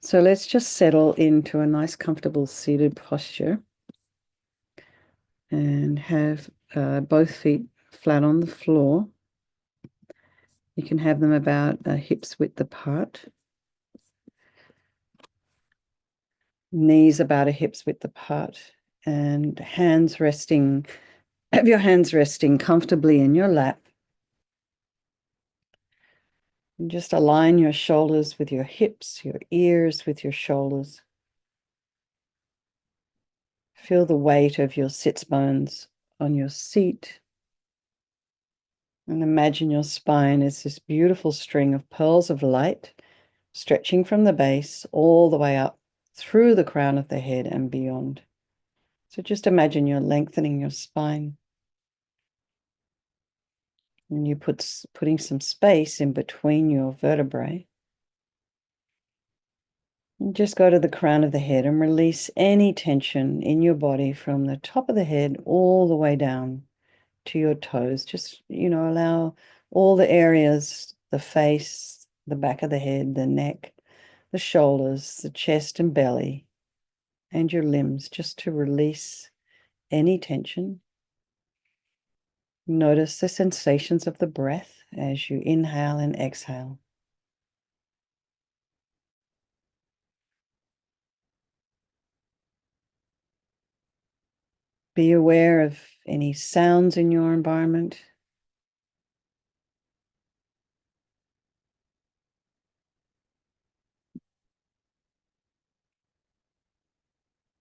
So let's just settle into a nice, comfortable seated posture and have both feet flat on the floor. You can have them about hips width apart. Knees about a hip's width apart, and hands resting, have your hands resting comfortably in your lap. And just align your shoulders with your hips, your ears with your shoulders. Feel the weight of your sits bones on your seat. And imagine your spine as this beautiful string of pearls of light stretching from the base all the way up through the crown of the head and beyond. So just imagine you're lengthening your spine. And you putting some space in between your vertebrae. And just go to the crown of the head and release any tension in your body from the top of the head all the way down to your toes. Just, allow all the areas, the face, the back of the head, the neck, the shoulders, the chest and belly, and your limbs, just to release any tension. Notice the sensations of the breath as you inhale and exhale. Be aware of any sounds in your environment.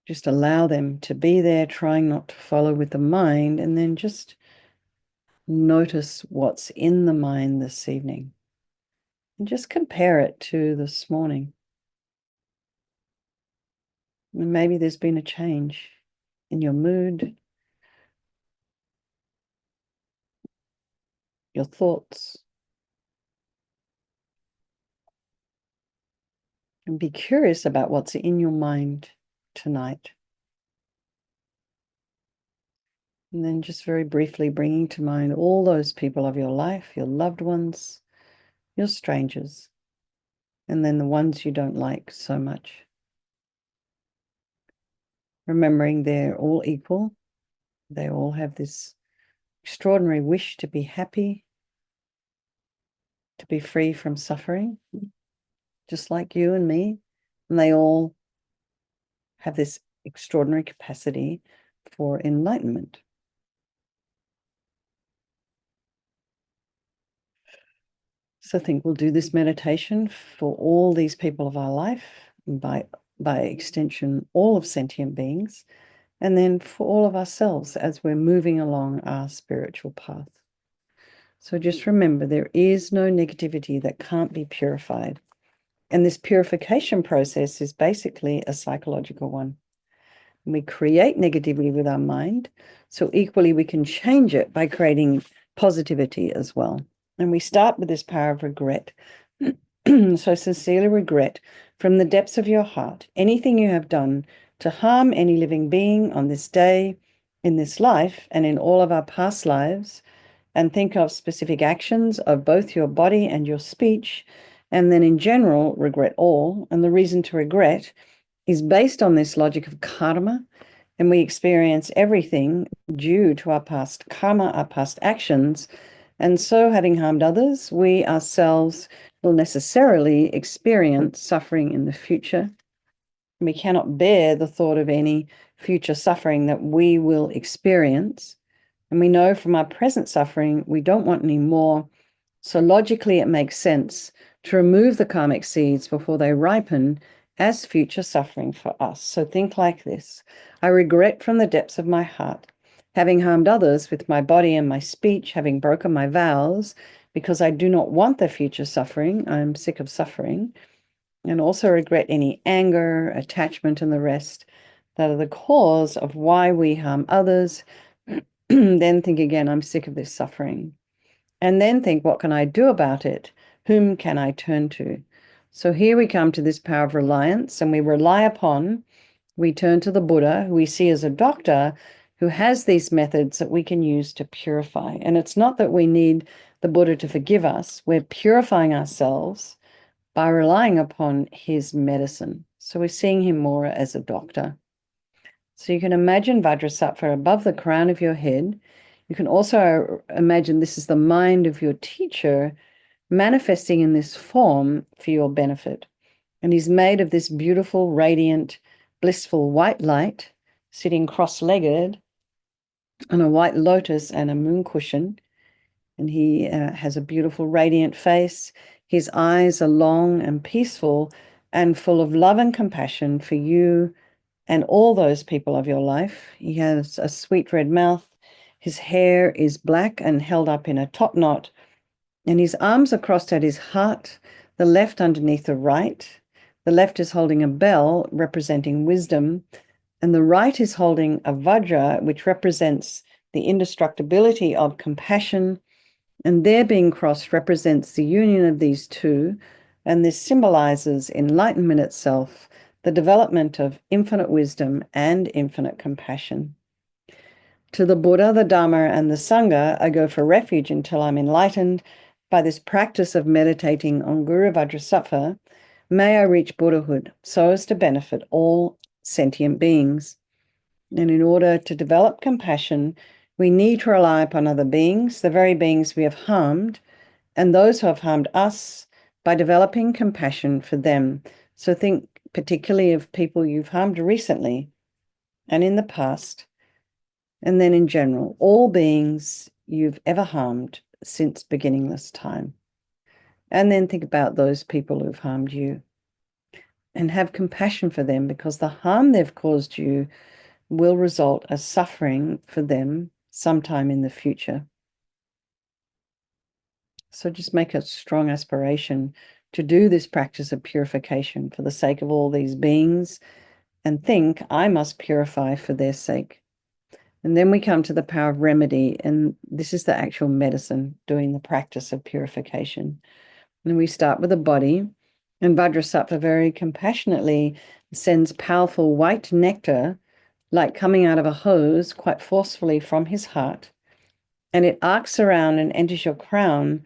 Just allow them to be there, trying not to follow with the mind, and then just notice what's in the mind this evening. And just compare it to this morning. And maybe there's been a change in your mood, your thoughts. And be curious about what's in your mind tonight. And then just very briefly bringing to mind all those people of your life, your loved ones, your strangers, and then the ones you don't like so much. Remembering they're all equal. They all have this extraordinary wish to be happy, to be free from suffering, just like you and me. And they all have this extraordinary capacity for enlightenment. So I think we'll do this meditation for all these people of our life, and by extension, all of sentient beings, and then for all of ourselves as we're moving along our spiritual path. So just remember, there is no negativity that can't be purified. And this purification process is basically a psychological one. We create negativity with our mind, so equally we can change it by creating positivity as well. And we start with this power of regret. So sincerely regret from the depths of your heart anything you have done to harm any living being on this day, in this life, and in all of our past lives. And think of specific actions of both your body and your speech. And then in general, regret all. And the reason to regret is based on this logic of karma. And we experience everything due to our past karma, our past actions. And so, having harmed others, we ourselves will necessarily experience suffering in the future. We cannot bear the thought of any future suffering that we will experience. And we know from our present suffering, we don't want any more. So logically, it makes sense to remove the karmic seeds before they ripen as future suffering for us. So think like this. I regret from the depths of my heart having harmed others with my body and my speech, having broken my vows, because I do not want the future suffering. I am sick of suffering. And also regret any anger, attachment, and the rest that are the cause of why we harm others. Then think again, I'm sick of this suffering. And then think, what can I do about it? Whom can I turn to? So here we come to this power of reliance, and we rely upon, we turn to the Buddha, who we see as a doctor, who has these methods that we can use to purify. And it's not that we need the Buddha to forgive us. We're purifying ourselves by relying upon his medicine. So we're seeing him more as a doctor. So you can imagine Vajrasattva above the crown of your head. You can also imagine this is the mind of your teacher manifesting in this form for your benefit. And he's made of this beautiful, radiant, blissful white light, sitting cross-legged on a white lotus and a moon cushion. And he has a beautiful, radiant face. His eyes are long and peaceful and full of love and compassion for you and all those people of your life. He has a sweet red mouth. His hair is black and held up in a top knot, and his arms are crossed at his heart, the left underneath the right. The left is holding a bell representing wisdom, and the right is holding a vajra, which represents the indestructibility of compassion, and their being crossed represents the union of these two, and this symbolizes enlightenment itself, the development of infinite wisdom and infinite compassion. To the Buddha, the Dharma, and the Sangha, I go for refuge until I'm enlightened. By this practice of meditating on Guru Vajrasattva, may I reach Buddhahood so as to benefit all sentient beings. And in order to develop compassion, we need to rely upon other beings, the very beings we have harmed, and those who have harmed us, by developing compassion for them. So think particularly of people you've harmed recently and in the past, and then in general, all beings you've ever harmed since beginningless time. And then think about those people who've harmed you and have compassion for them, because the harm they've caused you will result as suffering for them sometime in the future. So just make a strong aspiration to do this practice of purification for the sake of all these beings, and think, I must purify for their sake. And then we come to the power of remedy, and this is the actual medicine, doing the practice of purification. And we start with the body, and Vajrasattva very compassionately sends powerful white nectar, like coming out of a hose, quite forcefully from his heart, and it arcs around and enters your crown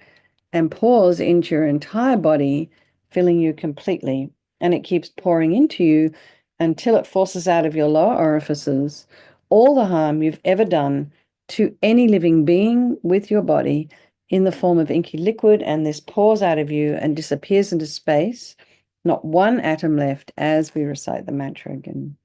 and pours into your entire body, filling you completely. And it keeps pouring into you until it forces out of your lower orifices all the harm you've ever done to any living being with your body in the form of inky liquid, and this pours out of you and disappears into space, not one atom left, as we recite the mantra again.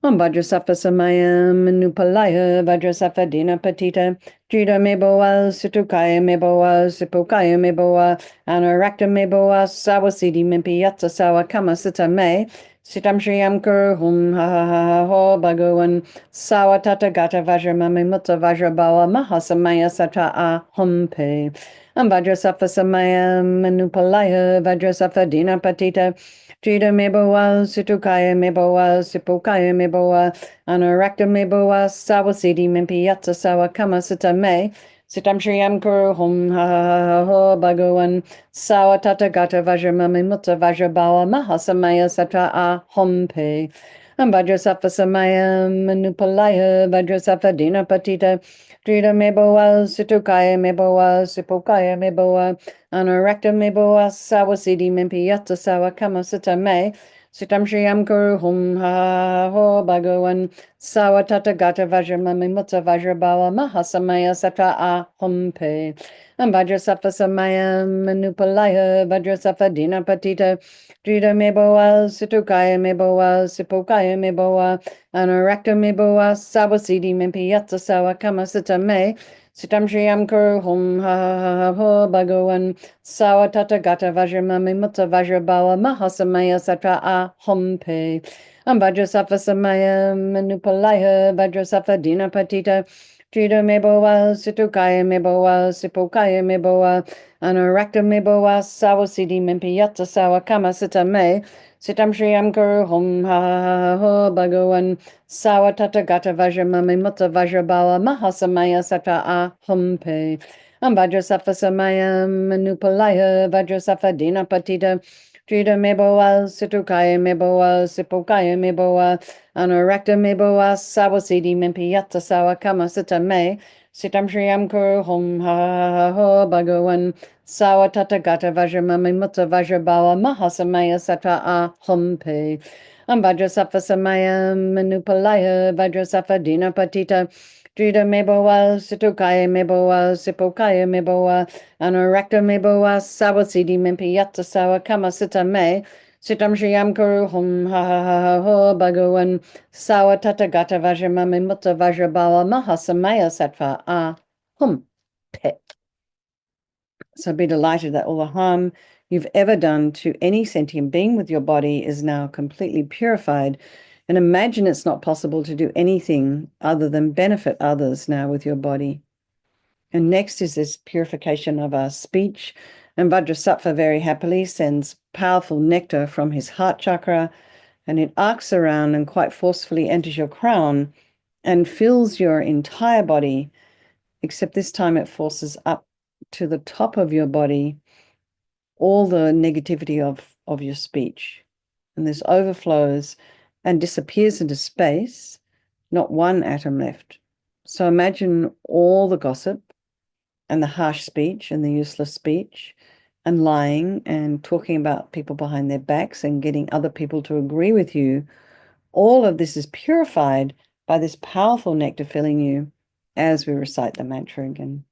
Om Vajrasattva Samayam Nupalaya Vajrasattva Dina Patita Jida Meboa Situkaya Meboa Sipokaya Meboa Anarakta Meboa Sawasidi Mimpiyatsa Sawa Kama Sita Me Sitam Shriyam Kur Hum Ha Ha Ha Ho Bhagavan Sawa Tata Gata Vajra Mami Mutta Vajra Bawa Mahasamaya Sata A Hum Pe Om Vajrasattva Samayam Nupalaya Vajrasattva Dina Patita Jida Meboa, Situkaya Meboa, Sipokaya Meboa, Anarakta Meboa, Sawasidi Mimpiyatsa Sawa Kama Sita Me, Sitam Shriyam Kuru Hum Ha Ha Ho Bhagavan, Sawa Tata Gata Vajra Mami Mutta Vajra Bawa Mahasamaya Satra A Hum Pe. Vajrasattva Samayam Nupalaya, Vajrasattva Dina Patita, Jida Meboa, Situkaya Meboa, Sipokaya Meboa, Anarakta Meboa, Sawasidi Mimpiyatsa Sawa Kama Sita Me, Sitam Shriyam Kuru Hum Ha Ho Bhagavan, Sawa Tata Gata Vajra Mami Mutta Vajra Bawa Mahasamaya Satra A Hum Pe. Vajrasattva Samayam Nupalaya, Vajrasattva Dina Patita, Jida Meboa, Situkaya Meboa, Sipokaya Meboa, Anarakta Meboa, Sawasidi Mimpiyatsa Sawa Kama Sita Me, Sitam Shriyam Kuru Hum Ha Ho Bhagavan, Sawa Tata Gata Vajra Mami Mutta Vajra Bawa Mahasamaya Satra A Hum Pe. Vajrasattva Samayam Nupalaya, Vajrasattva Dina Patita, Jida Meboa, Situkaya Meboa, Sipokaya Meboa, Anarakta Meboa, Sawasidi Mimpiyatsa Sawa Kama Sita Me, Sitam Shriyam Kuru Hum Ha Ho Bhagavan, Sawa Tata Gata Vajra Mami Mutta Vajra Bawa Mahasamaya Satra A Hum Pe. Vajrasattva Samayam Nupalaya, Vajrasattva Dina Patita, Jida Meboa, Situkaya Meboa, Sipokaya Meboa, Anarakta Meboa, Sawasidi Mimpiyatsa Sawa Kama Sita Me, Sitam Shriyam Kuru Hum Ha Ha Ho Bhagavan Sawa Tata Gata Vajramami Mutta Vajrabala Mahasamaya Satra A Hum Pe Vajrasafa Samaya Manupalaya Vajrasafa Dina Patita Drita Meboa Situkaya Meboa Sipokaya Meboa Anurakta Meboa Sawasidi Mimpi Yatta Sawa Kamasita Me Sitam Shriyam Kuru Hum Ha Ha Ha Ho Bhagavan Sawa Tata Gata Vajramami Mutta Vajrabala Mahasamaya Sattva A Hum Pe. So be delighted that all the harm you've ever done to any sentient being with your body is now completely purified. And imagine it's not possible to do anything other than benefit others now with your body. And next is this purification of our speech. And Vajrasattva very happily sends powerful nectar from his heart chakra, and it arcs around and quite forcefully enters your crown and fills your entire body, except this time it forces up to the top of your body all the negativity of your speech. And this overflows and disappears into space, not one atom left. So imagine all the gossip and the harsh speech and the useless speech and lying and talking about people behind their backs and getting other people to agree with you. All of this is purified by this powerful nectar filling you as we recite the mantra again.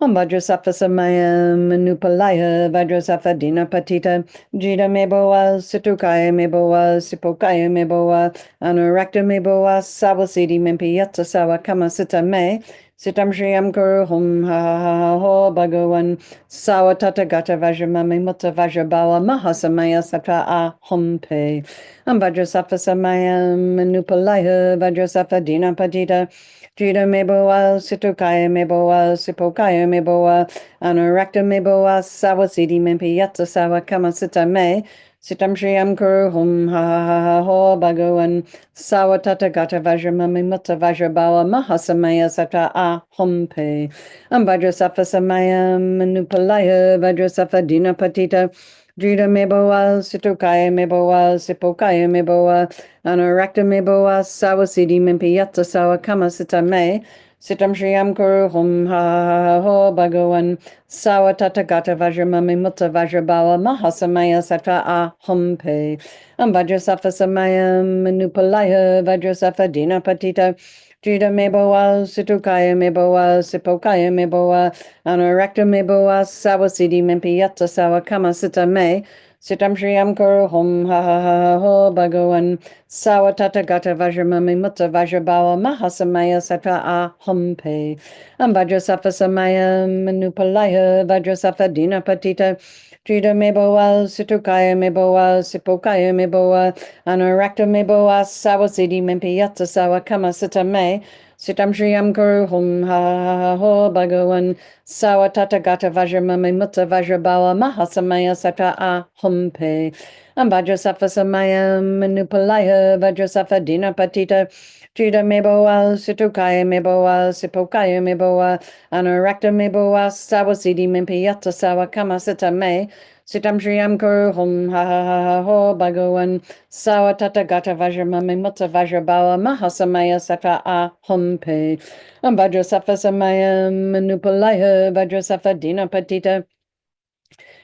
Vajrasattva Samaya Manupalaya Vajrasattva Dina Patita Jita Meboa Situkaya Meboa Sipokaya Meboa Anurakta Meboa Sawasidi Mimpi Yatta Sawa Kamasita Me Sitam Shriyam Kuru Hum Ha Ha Ho Bhagavan Sawa Tata Gata Vajramami Mutta Vajrabawa Mahasamaya Satra A Hum Pe Vajrasattva Samaya Manupalaya Vajrasattva Dina Patita Jita Meboa Situkaya Meboa Sipokaya Meboa Anurakta Meboa Sawasidi Mimpi Yatta Sawa Kamasita Me Sitam Shriyam Kuru Hum Ha Ha Ho Bhagavan Sawa Tata Gata Vajramami Mutta Vajrabawa Mahasamaya Satra A Hum Pe Vajrasattva Samaya Manupalaya Vajrasattva Dina Patita Jita Meboa Situkaya Meboa Sipokaya Meboa Anurakta Meboa Sawasidi Mimpi Yatta Sawa Kamasita Me Sitam Shriyam Kuru Hum Ha Ha Ho Bhagavan Sawa Tata Gata Vajramami Mutta Vajrabawa Mahasamaya Satra A Hum Pe Vajrasattva Samaya Manupalaya Vajrasattva Dina Patita Jita Meboa Situkaya Meboa Sipokaya Meboa Anurakta Meboa Sawasidi Mimpi Yatta Sawa Kamasita Me Sitam Shriyam Kuru Hum Ha Ha Ho Bhagavan Sawa Tata Gata Vajramami Mutta Vajrabawa Mahasamaya Satra A Hum Pe Vajrasattva Samaya Manupalaya Vajrasattva Dina Patita Jita Meboa Situkaya Meboa Sipokaya Meboa Anurakta Meboa Sawasidi Mimpi Yatta Sawa Kamasita Me Sitam Shriyam Kuru Hum Ha Ha Ho Bhagavan Sawa Tata Gata Vajramami Mutta Vajrabawa Mahasamaya Satra A Hum Pe Vajrasattva Samaya Manupalaya Vajrasattva Dina Patita Jita Meboa Situkaya Meboa Sipokaya Meboa Anurakta Meboa Sawasidi Mimpi Yatta Sawa Kamasita Me Sitam Shriyam Kuru Hum Ha Ha Ho Bhagavan Sawa Tata Gata Vajramami Mutta Vajrabawa Mahasamaya Satra A Hum Pe Vajrasattva Samaya Manupalaya Vajrasattva Dina Patita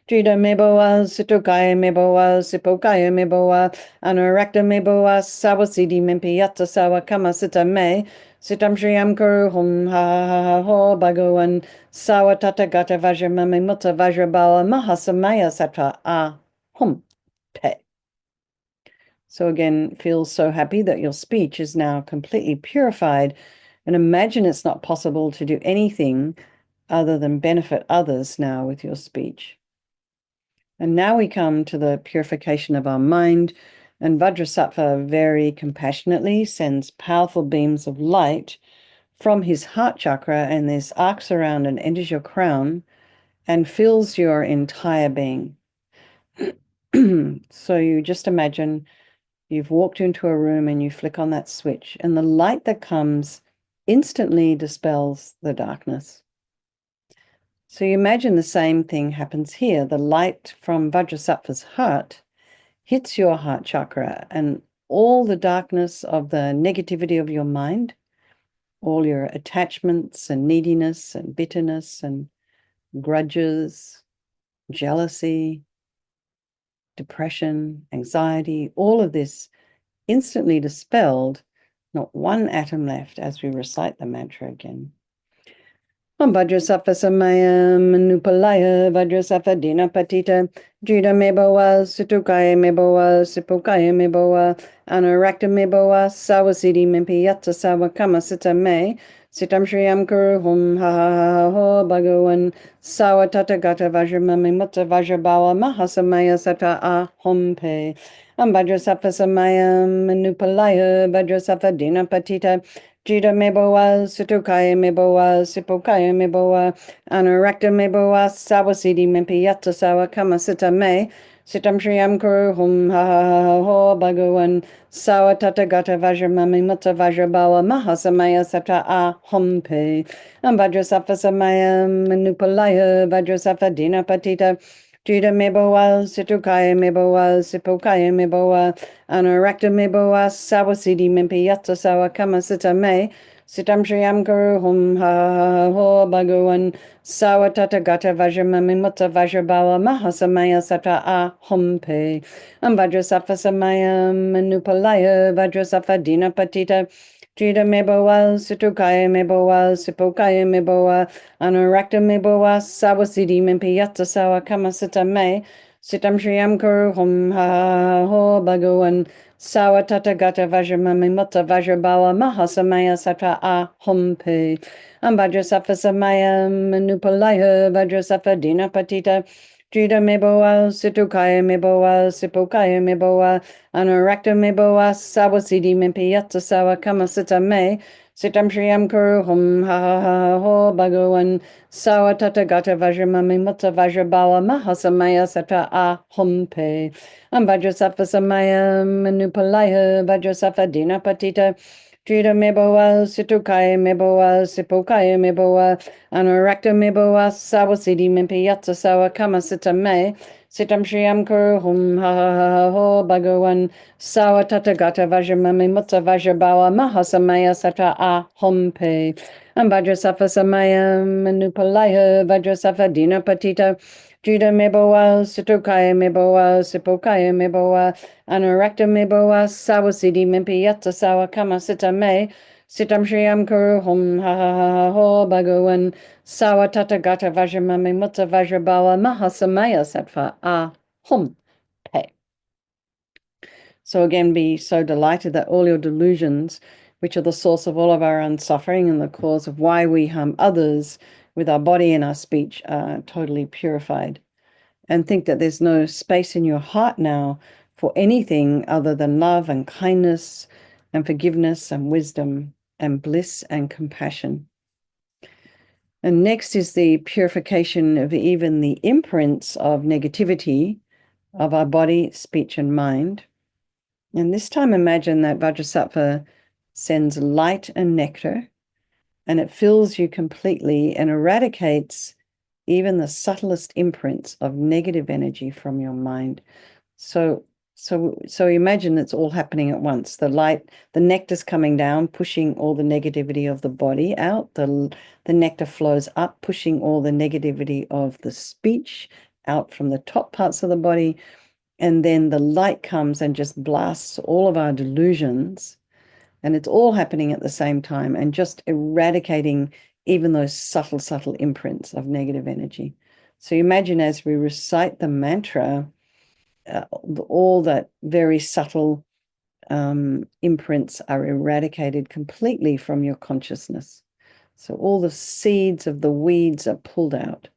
Jita Meboa Situkaya Meboa Sipokaya Meboa Anurakta Meboa Sawasidi Mimpi Yatta Sawa Kamasita Me Sitam Shriyam Kuru Hum Ha Ha Ho Bhagavan Sawa Tata Gata Vajramami Mutta Vajrabawa Mahasamaya Satra A Hum Pe. So again, feel so happy that your speech is now completely purified, and imagine it's not possible to do anything other than benefit others now with your speech. And now we come to the purification of our mind, and Vajrasattva very compassionately sends powerful beams of light from his heart chakra, and this arcs around and enters your crown and fills your entire being. So you just imagine you've walked into a room and you flick on that switch, and the light that comes instantly dispels the darkness. So you imagine the same thing happens here. The light from Vajrasattva's heart hits your heart chakra, and all the darkness of the negativity of your mind, all your attachments and neediness and bitterness and grudges, jealousy, depression, anxiety, all of this instantly dispelled, not one atom left as we recite the mantra again. Om Vajrasattva Samaya Manupalaya Vajrasattva Dina Patita Jida Meboa Sutukaya Meboa Sipokaya Meboa Anarakta Meboa Sawasidi Mimpiyata Sawakama Sita Me Sitam Shriyam Kuru Hum Ha Ha Ha Ho Bhagavan Sawatata Gata Vajramami Mutta Vajrabawa Mahasamaya Sata A Hom Pe Om Vajrasattva Samaya Manupalaya Vajrasattva Dina Patita Jida meboa, sutukaya meboa, sipokaya meboa, anarakta meboa, sawasidi mimpiyata sawa kama sita me, sitam shriyam kuru hum ha ha ha ho bhagavan, sawa tata gata vajramami mutta vajrabawa mahasamaya sata a hum pe, vajrasattva samaya manupalaya, vajrasattva dina patita, Jida meboa, situkaya meboa, sipokaya meboa, anarakta meboa, sawasidi mimpiyata sawa kama sita me, sitam shriyam kuru hum ha ha ho bhagavan, sawa tata gata vajramami mutta vajrabawa mahasamaya sata a hum pe, vajrasattva samaya manupalaya, vajrasattva dina patita, Jida meboa, situkaya meboa, sipokaya meboa, anarakta meboa, sawasidi mimpiyata sawa kama sita me, sitam shriyam kuru hum ha ho bhagavan, sawa tata gata vajramami mutta vajrabawa mahasamaya sata a hum pe, vajrasattva samaya manupalaya, vajrasattva dina patita, Jida meboa, situkaya meboa, sipokaya meboa, anarakta meboa, sawasidi mimpiyata sawa kama sita me, sitam shriyam kuru hum ha ha ha ho bhagavan, sawa tata gata vajramami mutta vajrabawa mahasamaya sata a hum pe, vajrasattva samaya manupalaya, vajrasattva dina patita, Jida meboa, situkaya meboa, sipokaya meboa, anarakta meboa, sawasidi mimpiyata sawa kama sita me, sitam shriyam kuru hum ha ha ha ho bhagavan, sawa tata gata vajramami mutta vajrabawa mahasamaya sata a hum pe, vajrasattva samaya manupalaya, vajrasattva dina patita, Jida meboa, situkaya meboa, sipokaya meboa, anarakta meboa, sawasidi mimpiyata sawa kama sita me, sitam shriyam kuru hum ha ha ha ho bhagavan, sawa tata gata vajramami mutta vajrabawa mahasamaya sattva a hum pe. So again, be so delighted that all your delusions, which are the source of all of our unsuffering and the cause of why we harm others with our body and our speech, are totally purified. And think that there's no space in your heart now for anything other than love and kindness and forgiveness and wisdom and bliss and compassion. And next is the purification of even the imprints of negativity of our body, speech, and mind. And this time imagine that Vajrasattva sends light and nectar, and it fills you completely and eradicates even the subtlest imprints of negative energy from your mind. So imagine it's all happening at once. The light, the nectar's coming down, pushing all the negativity of the body out. The nectar flows up, pushing all the negativity of the speech out from the top parts of the body. And then the light comes and just blasts all of our delusions. And it's all happening at the same time and just eradicating even those subtle imprints of negative energy. So imagine as we recite the mantra, all that very subtle imprints are eradicated completely from your consciousness. So all the seeds of the weeds are pulled out.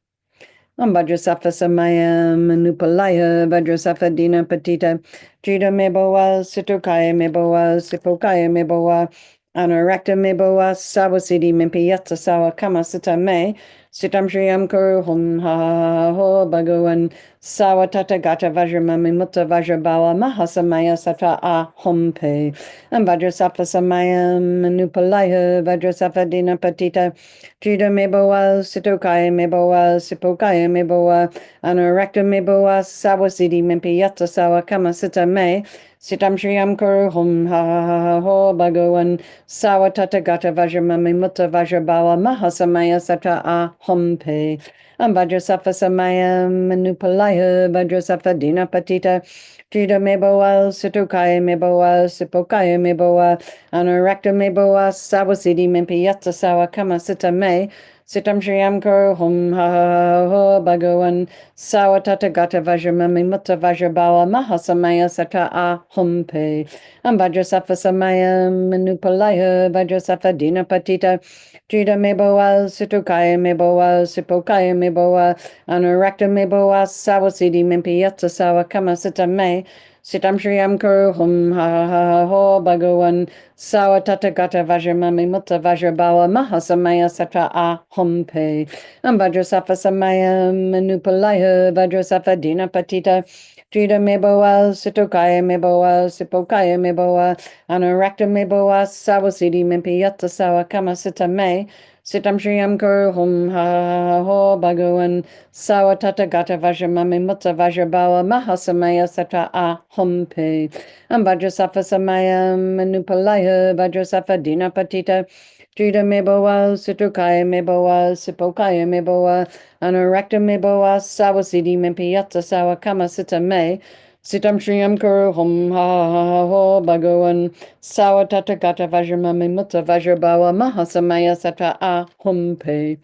Vajrasattva samaya manupalaya, vajrasattva dina patita, jida meboa, situkaya meboa, sipokaya meboa, anarakta meboa, sawasidi mimpiyata sawa kama sita me, Sitam Shriyam Kuru Hum Ha Ha Ho Bhagavan Sawatata Gata Vajramami Mutta Vajrabawa Mahasamaya Sata A Hum Pe and Vajrasafa Samayam Manupalaya Vajrasafa Dina Patita Trida Meboa Sitokaya Meboa Sipokaya Meboa Anurakta Meboa Sawasidi Mimpi Yata Sawa Kama Sita Me Sitam Shriyam Kuru Hum Ha Ha Ho Bhagavan Sawatata Gata Vajramami Mutta Vajrabawa Mahasamaya Sata A Hum Pe and Vajrasafa Samaya Manupalaya Vajrasafa Dina Patita Trida Meboa Situkaya Meboa Sipokaya Meboa Anurakta Meboa Sawasidi Mimpi Yatsa Sawa Kama Sita Me Sitam Shriyam Kuru Hum Ha Ha Ho Bhagavan Sawatata Gata Vajramami Mutta Vajrabawa Mahasamaya Sata A Hum Pe and Vajrasafa Samaya Manupalaya Vajrasafa Dina Patita Trida Meboa Situkaya Meboa Sipokaya Meboa Anurakta Meboa Sawasidi Mimpi Yatsa Sawa Kama Sita Me Sitam Shriyam Kuru Hum Ha Ha Ho Bhagavan Sawatata Gata Vajramami Mutta Vajrabawa Mahasamaya Satra A Hum Pe and Vajrasafa Samaya Manupalaya Vajrasafa Dina Patita Trida Meboa Sitokaya Meboa Sipokaya Meboa Anurakta Meboa Sawasidi Mimpi Yatsa Sawa Kama Sita Me Sitam Shriyam Kuru Hum Ha Ha Ho Bhagavan Sawatata Gata Vajramami Mutta Vajrabawa Mahasamaya Satra A Hum Pe and Vajrasafa Samaya Manupalaya Vajrasafa Dina Patita Trida Meboa Situkaya Meboa Sipokaya Meboa Anurakta Meboa Sawasidi Mimpi Yatsa Sawa Kama Sita Me Sitam Shriyam Kuru Hum Ha Ha Ho Bhagavan Sawatata Gata Vajramami Mutta Vajrabawa Mahasamaya Satra A Hum Pe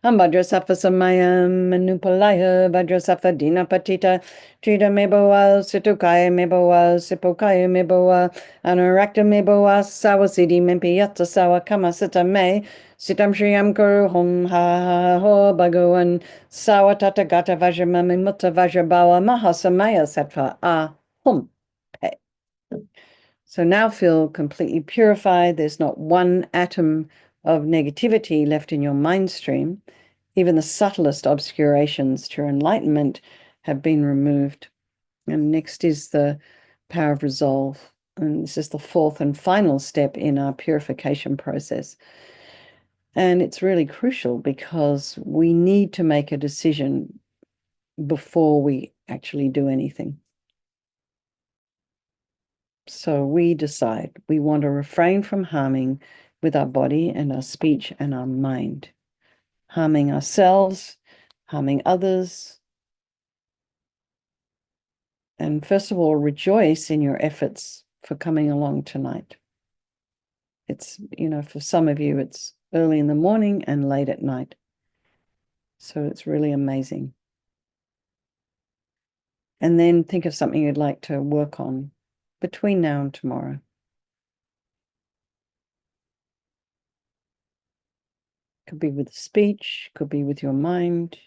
and Vajrasafa Samaya Manupalaya Vajrasafa Dina Patita Trida Meboa Situkaya Meboa Sipokaya Meboa Anurakta Meboa Sawasidi Mimpi Yatsa Sawa Kama Sita Me Sitam Shriyam Kuru Hum Ha Ho Bhagavan Sawatata Gata Vajramami Mutta Vajrabawa Mahasamaya Satra A Hum Pe. So now feel completely purified. There's not one atom of negativity left in your mind stream. Even the subtlest obscurations to your enlightenment have been removed. And next is the power of resolve. And this is the fourth and final step in our purification process. And it's really crucial because we need to make a decision before we actually do anything. So we decide we want to refrain from harming with our body and our speech and our mind, harming ourselves, harming others. And first of all, rejoice in your efforts for coming along tonight. It's, for some of you, it's early in the morning and late at night. So it's really amazing. And then think of something you'd like to work on between now and tomorrow. Could be with speech, could be with your mind,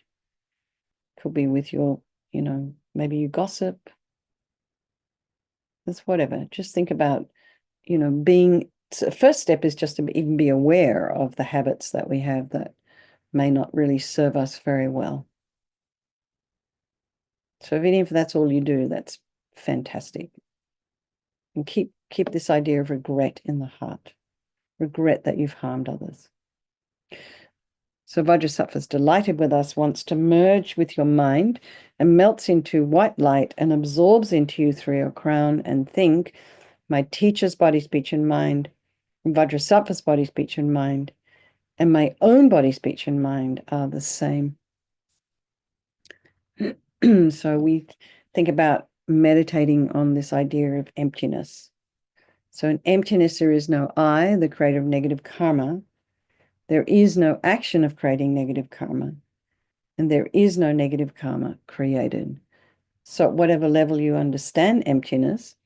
could be with your, maybe you gossip. It's whatever. Just think about, first step is just to even be aware of the habits that we have that may not really serve us very well. So even if that's all you do, that's fantastic. And keep this idea of regret in the heart. Regret that you've harmed others. So Vajrasattva is delighted with us, wants to merge with your mind and melts into white light and absorbs into you through your crown and think, my teacher's body, speech, and mind, Vajrasattva's body, speech, and mind, and my own body, speech, and mind are the same. So we think about meditating on this idea of emptiness. So in emptiness, there is no I, the creator of negative karma. There is no action of creating negative karma. And there is no negative karma created. So at whatever level you understand emptiness,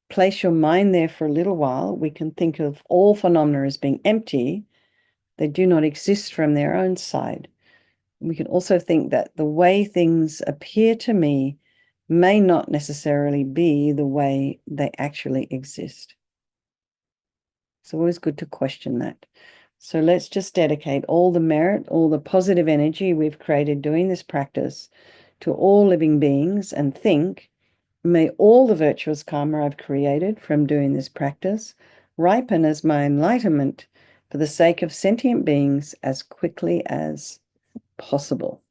place your mind there for a little while. We can think of all phenomena as being empty. They do not exist from their own side. We can also think that the way things appear to me may not necessarily be the way they actually exist. It's always good to question that. So let's just dedicate all the merit, all the positive energy we've created doing this practice to all living beings and think, may all the virtuous karma I've created from doing this practice ripen as my enlightenment for the sake of sentient beings as quickly as possible.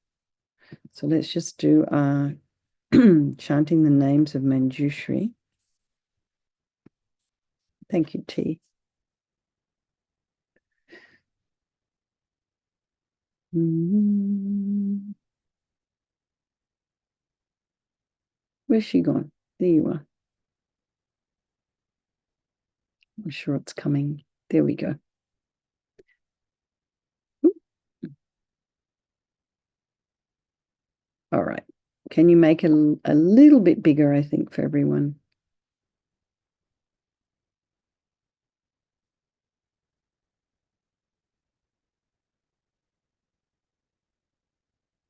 So let's just do chanting the names of Manjushri. Thank you, T. Where's she gone? There you are. I'm sure it's coming. There we go. All right. Can you make it a little bit bigger, I think, for everyone?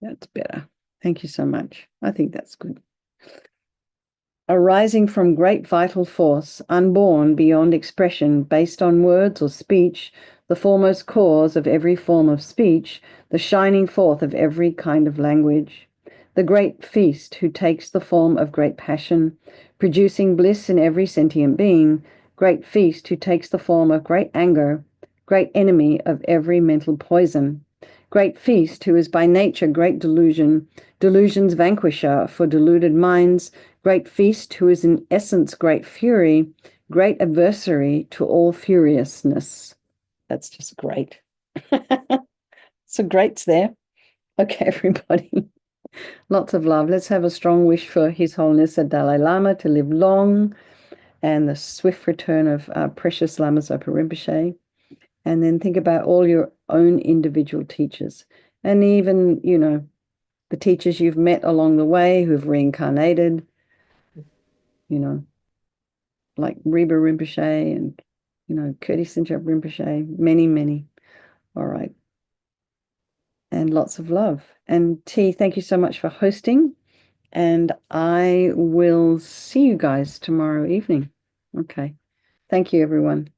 That's better. Thank you so much. I think that's good. Arising from great vital force, unborn beyond expression, based on words or speech, the foremost cause of every form of speech, the shining forth of every kind of language, the great feast who takes the form of great passion, producing bliss in every sentient being, great feast who takes the form of great anger, great enemy of every mental poison, great feast who is by nature great delusion, delusion's vanquisher for deluded minds, great feast who is in essence great fury, great adversary to all furiousness. That's just great. So great's there. Okay, everybody. Lots of love. Let's have a strong wish for His Holiness the Dalai Lama to live long and the swift return of precious Lama Zopa Rinpoche. And then think about all your own individual teachers and even, the teachers you've met along the way who've reincarnated, like Reba Rinpoche and, Katy Rinpoche, many, many. All right. And lots of love. And T, thank you so much for hosting. And I will see you guys tomorrow evening. Okay. Thank you, everyone.